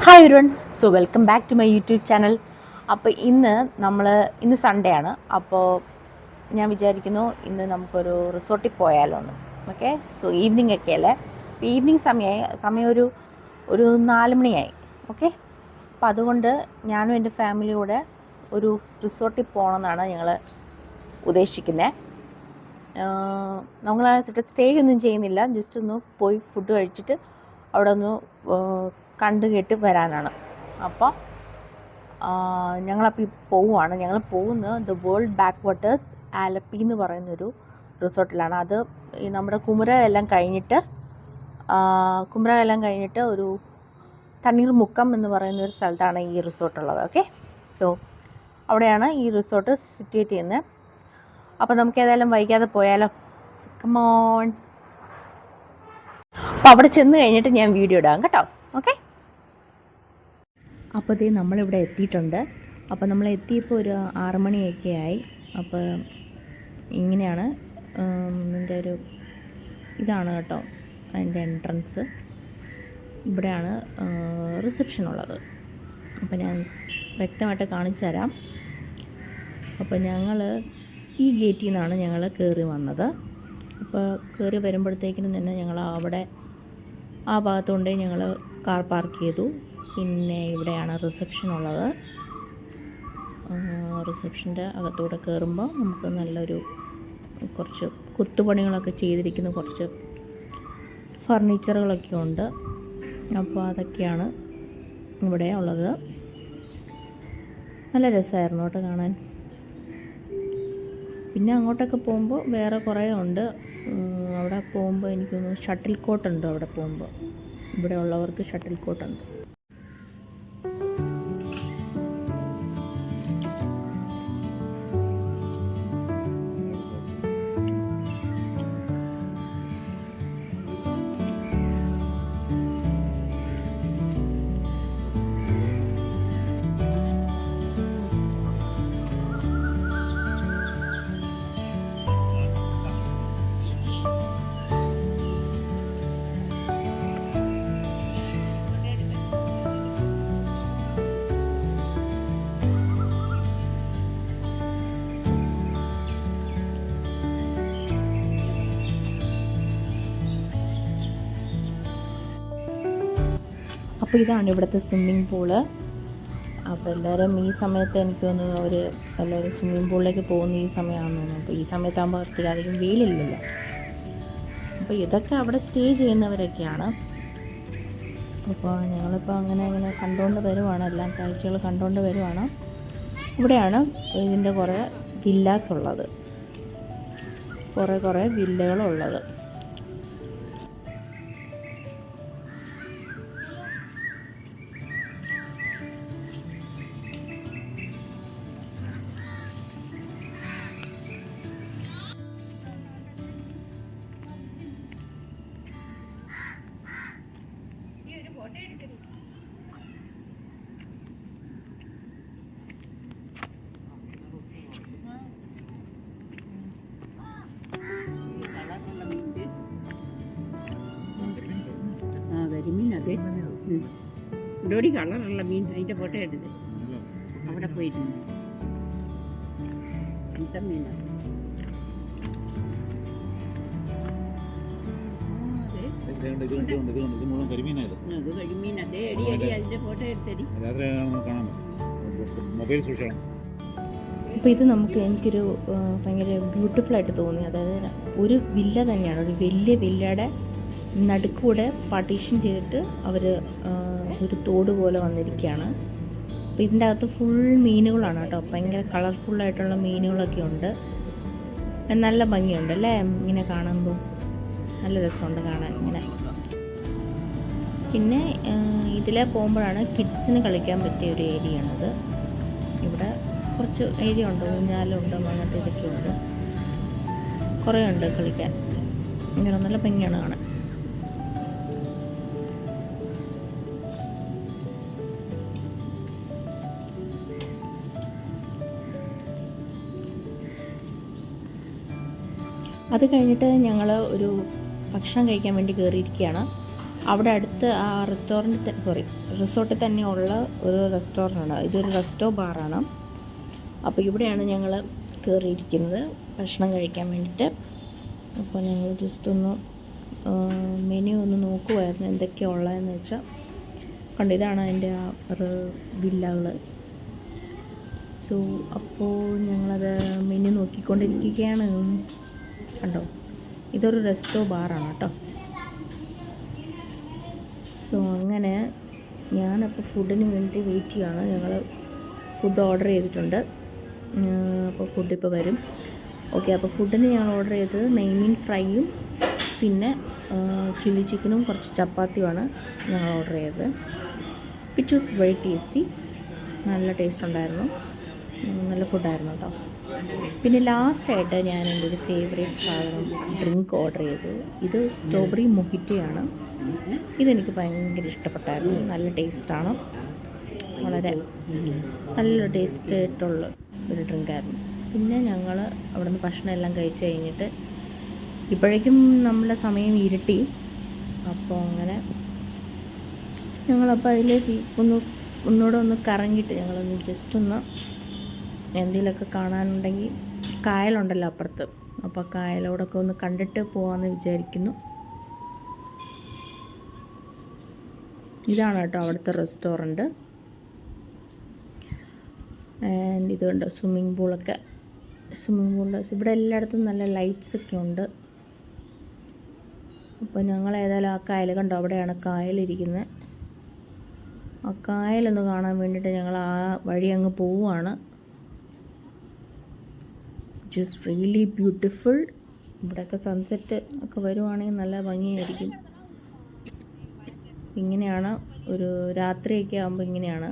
Hi everyone, so welcome back to my YouTube channel. അപ്പോൾ ഇന്ന് Sunday ആണ്. അപ്പോൾ ഞാൻ വിചാരിക്കുന്നു ഇന്ന് നമുക്കൊരു റിസോർട്ടിൽ പോയാലോ എന്ന്. ഓക്കെ, സോ ഈവനിങ് ഒക്കെ അല്ലേ. അപ്പോൾ ഈവനിങ് സമയം ഒരു 4 മണിയായി. ഓക്കെ, അപ്പോൾ അതുകൊണ്ട് ഞാനും എൻ്റെ ഫാമിലിയും കൂടെ ഒരു റിസോർട്ടിൽ പോകണമെന്നാണ് ഞങ്ങൾ ഉദ്ദേശിക്കുന്നത്. നമ്മൾ സ്റ്റേ ഒന്നും ചെയ്യുന്നില്ല, ജസ്റ്റ് ഒന്ന് പോയി ഫുഡ് കഴിച്ചിട്ട് അവിടെ ഒന്ന് കണ്ടു കേട്ട് വരാനാണ്. അപ്പോൾ ഞങ്ങളപ്പോൾ പോവുകയാണ്. ഞങ്ങൾ പോകുന്നത് the world back waters Alleppey എന്ന് പറയുന്നൊരു റിസോർട്ടിലാണ്. അത് ഈ നമ്മുടെ കുമരകെല്ലാം കഴിഞ്ഞിട്ട് ഒരു തണ്ണീർമുക്കം എന്ന് പറയുന്നൊരു സ്ഥലത്താണ് ഈ റിസോർട്ടുള്ളത്. ഓക്കെ, സോ അവിടെയാണ് ഈ റിസോർട്ട് സിറ്റുവേറ്റ് ചെയ്യുന്നത്. അപ്പോൾ നമുക്ക് ഏതായാലും വൈകാതെ പോയാലോ. Come on. അപ്പോൾ അവിടെ ചെന്ന് കഴിഞ്ഞിട്ട് ഞാൻ വീഡിയോ ഇടാം കേട്ടോ. ഓക്കെ, അപ്പോൾ ഇതേ നമ്മളിവിടെ എത്തിയിട്ടുണ്ട്. അപ്പോൾ നമ്മൾ എത്തിയപ്പോൾ ഒരു 6 മണിയൊക്കെ ആയി. അപ്പോൾ ഇങ്ങനെയാണ് ഇതിൻ്റെ ഇതാണ് കേട്ടോ അതിൻ്റെ എൻട്രൻസ്. ഇവിടെയാണ് റിസപ്ഷൻ ഉള്ളത്. അപ്പോൾ ഞാൻ വ്യക്തമായിട്ട് കാണിച്ചു തരാം. അപ്പോൾ ഞങ്ങൾ ഈ ഗേറ്റിൽ നിന്നാണ് ഞങ്ങൾ കയറി വന്നത്. അപ്പോൾ കയറി വരുമ്പോഴത്തേക്കിനും തന്നെ ഞങ്ങൾ അവിടെ ആ ഭാഗത്തുകൊണ്ടേ ഞങ്ങൾ കാർ പാർക്ക് ചെയ്തു. പിന്നെ ഇവിടെയാണ് റിസപ്ഷൻ ഉള്ളത്. റിസപ്ഷൻ്റെ അകത്തൂടെ കയറുമ്പോൾ നമുക്ക് നല്ലൊരു കുറച്ച് കൊത്തുപണികളൊക്കെ ചെയ്തിരിക്കുന്ന കുറച്ച് ഫർണിച്ചറുകളൊക്കെ ഉണ്ട്. അപ്പോൾ അതൊക്കെയാണ് ഇവിടെ ഉള്ളത്. നല്ല രസമായിരുന്നു കേട്ടോ കാണാൻ. പിന്നെ അങ്ങോട്ടൊക്കെ പോകുമ്പോൾ വേറെ കുറേ ഉണ്ട്. അവിടെ പോകുമ്പോൾ എനിക്കൊന്ന് ഷട്ടിൽ കോട്ടുണ്ട്. അവിടെ പോകുമ്പോൾ ഇവിടെ ഉള്ളവർക്ക് ഷട്ടിൽ കോട്ടുണ്ട്. അപ്പോൾ ഇതാണ് ഇവിടുത്തെ സ്വിമ്മിംഗ് പൂള്. അപ്പോൾ എല്ലാവരും ഈ സമയത്ത് എനിക്ക് തോന്നുന്നു എല്ലാവരും സ്വിമ്മിംഗ് പൂളിലേക്ക് പോകുന്ന ഈ സമയമാണെന്ന് തോന്നുന്നു. അപ്പോൾ ഈ സമയത്താകുമ്പോൾ അധികം വെയിലില്ലല്ലോ. അപ്പോൾ ഇതൊക്കെ അവിടെ സ്റ്റേ ചെയ്യുന്നവരൊക്കെയാണ്. അപ്പോൾ ഞങ്ങളിപ്പോൾ അങ്ങനെ കണ്ടുകൊണ്ട് വരുവാണ്, എല്ലാം കാഴ്ചകൾ കണ്ടുകൊണ്ട് വരുവാണ്. ഇവിടെയാണ് ഇതിൻ്റെ കുറേ വില്ലാസ് ഉള്ളത്, കുറേ വില്ലകളുള്ളത്. കരിമീൻ അതെ, ഡോടി കളറുള്ള മീൻ. അതിൻ്റെ ഫോട്ടോ എടുത്ത് അവിടെ പോയിരുന്നു. മീനാണ് അത് കരിമീൻ അതെ. എടി അതിൻ്റെ ഫോട്ടോ എടുത്തടി. അപ്പോൾ ഇത് എനിക്കൊരു ഭയങ്കര ബ്യൂട്ടിഫുള്ളായിട്ട് തോന്നി. അതായത് ഒരു വില്ല തന്നെയാണ്, ഒരു വലിയ വില്ലയുടെ നടുക്കൂടെ പാർട്ടീഷൻ ചെയ്തിട്ട് അവർ ഒരു തോട് പോലെ വന്നിരിക്കുകയാണ്. അപ്പോൾ ഇതിൻ്റെ അകത്ത് ഫുൾ മീനുകളാണ് കേട്ടോ. ഭയങ്കര കളർഫുള്ളായിട്ടുള്ള മീനുകളൊക്കെ ഉണ്ട്. നല്ല ഭംഗിയുണ്ട് അല്ലേ ഇങ്ങനെ കാണുമ്പോൾ. നല്ല രസമുണ്ട് കാണാൻ ഇങ്ങനെ. പിന്നെ ഇതിലെ പോകുമ്പോഴാണ് കിഡ്സിന് കളിക്കാൻ പറ്റിയ ഒരു ഏരിയയാണത്. ഇവിടെ കുറച്ച് ഏരിയ ഉണ്ട്, ഊഞ്ഞാലുണ്ട്, അങ്ങനത്തെ ഇതൊക്കെ ഉണ്ട്, കുറേ ഉണ്ട് കളിക്കാൻ. ഇങ്ങനെ നല്ല ഭംഗിയാണ് കാണാൻ. അത് കഴിഞ്ഞിട്ട് ഞങ്ങൾ ഒരു ഭക്ഷണം കഴിക്കാൻ വേണ്ടി കയറിയിരിക്കുകയാണ്. അവിടെ അടുത്ത് ആ റിസോർട്ടിൽ തന്നെ ഉള്ള ഒരു റെസ്റ്റോറൻ്റാണ്. ഇതൊരു റെസ്റ്റോ ബാറാണ്. അപ്പോൾ ഇവിടെയാണ് ഞങ്ങൾ കയറിയിരിക്കുന്നത് ഭക്ഷണം കഴിക്കാൻ വേണ്ടിയിട്ട്. അപ്പോൾ ഞങ്ങൾ ജസ്റ്റ് ഒന്ന് മെനു ഒന്ന് നോക്കുമായിരുന്നു എന്തൊക്കെയാണ് ഉള്ളതെന്ന് വെച്ചാൽ. കണ്ടു, ഇതാണ് അതിൻ്റെ ആ ഒരു വില്ലകൾ. സോ അപ്പോൾ ഞങ്ങളത് മെനു നോക്കിക്കൊണ്ടിരിക്കുകയാണ്. കണ്ടോ, ഇതൊരു റെസ്റ്റോ ബാറാണ് കേട്ടോ. സോ അങ്ങനെ ഞാനപ്പോൾ ഫുഡിന് വേണ്ടി വെയിറ്റ് ചെയ്യുകയാണ്. ഞങ്ങൾ ഫുഡ് ഓർഡർ ചെയ്തിട്ടുണ്ട്. അപ്പോൾ ഫുഡ് ഇപ്പോൾ വരും. ഓക്കെ, അപ്പോൾ ഫുഡിന് ഞങ്ങൾ ഓർഡർ ചെയ്തത് നെയ്മീൻ ഫ്രൈയും പിന്നെ ചില്ലി ചിക്കനും കുറച്ച് ചപ്പാത്തിയുമാണ് ഞങ്ങൾ ഓർഡർ ചെയ്തത്. Which was very tasty. നല്ല ടേസ്റ്റ് ഉണ്ടായിരുന്നു, നല്ല ഫുഡായിരുന്നു കേട്ടോ. പിന്നെ ലാസ്റ്റായിട്ട് ഞാൻ എൻ്റെ ഒരു ഫേവറേറ്റ് സാധനം ഡ്രിങ്ക് ഓർഡർ ചെയ്തു. ഇത് സ്ട്രോബെറി മൊഹിറ്റോയാണ്. ഇതെനിക്ക് ഭയങ്കര ഇഷ്ടപ്പെട്ടായിരുന്നു. നല്ല ടേസ്റ്റാണ്, വളരെ നല്ലൊരു ടേസ്റ്റ് ആയിട്ടുള്ള ഒരു ഡ്രിങ്കായിരുന്നു. പിന്നെ ഞങ്ങൾ അവിടെ നിന്ന് ഭക്ഷണം എല്ലാം കഴിച്ച് കഴിഞ്ഞിട്ട് ഇപ്പോഴേക്കും നമ്മളെ സമയം ഇരുട്ടി. അപ്പോൾ അങ്ങനെ ഞങ്ങളപ്പോൾ അതിലേക്ക് ഒന്നുകൂടെ ഒന്ന് കറങ്ങിയിട്ട് ഞങ്ങളൊന്ന് ജസ്റ്റ് ഒന്ന് എന്തെങ്കിലുമൊക്കെ കാണാനുണ്ടെങ്കിൽ കായലുണ്ടല്ലോ അപ്പുറത്ത്, അപ്പോൾ കായലോടൊക്കെ ഒന്ന് കണ്ടിട്ട് പോകാമെന്ന് വിചാരിക്കുന്നു. ഇതാണ് കേട്ടോ അവിടുത്തെ റെസ്റ്റോറൻറ്റ്. ആൻഡ് ഇതുണ്ട് സ്വിമ്മിങ് പൂൾ. ഇവിടെ എല്ലായിടത്തും നല്ല ലൈറ്റ്സൊക്കെ ഉണ്ട്. അപ്പോൾ ഞങ്ങൾ ഏതായാലും ആ കായൽ കണ്ടോ, അവിടെയാണ് കായലിരിക്കുന്നത്. ആ കായലൊന്ന് കാണാൻ വേണ്ടിയിട്ട് ഞങ്ങൾ ആ വഴി അങ്ങ് പോവുകയാണ്. Which is really beautiful. ഇവിടെയൊക്കെ സൺസെറ്റ് ഒക്കെ വരുവാണെങ്കിൽ നല്ല ഭംഗിയായിരിക്കും. ഇങ്ങനെയാണ് ഒരു രാത്രിയൊക്കെ ആകുമ്പോൾ ഇങ്ങനെയാണ്.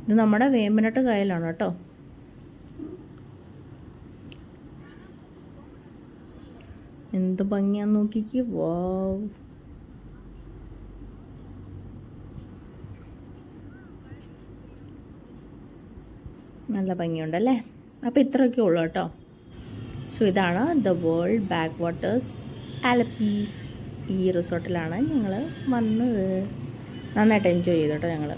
ഇത് നമ്മുടെ വേമ്പനാട്ട് കായലാണ് കേട്ടോ. എന്ത് ഭംഗിയാന്ന് നോക്കിക്ക്. വാവ്, നല്ല ഭംഗിയുണ്ടല്ലേ. അപ്പോൾ ഇത്രയൊക്കെ ഉള്ളൂ കേട്ടോ. സോ ഇതാണ് the world back waters Alleppey. ഈ റിസോർട്ടിലാണ് ഞങ്ങൾ വന്നത്. നന്നായിട്ട് എൻജോയ് ചെയ്തു കേട്ടോ ഞങ്ങൾ.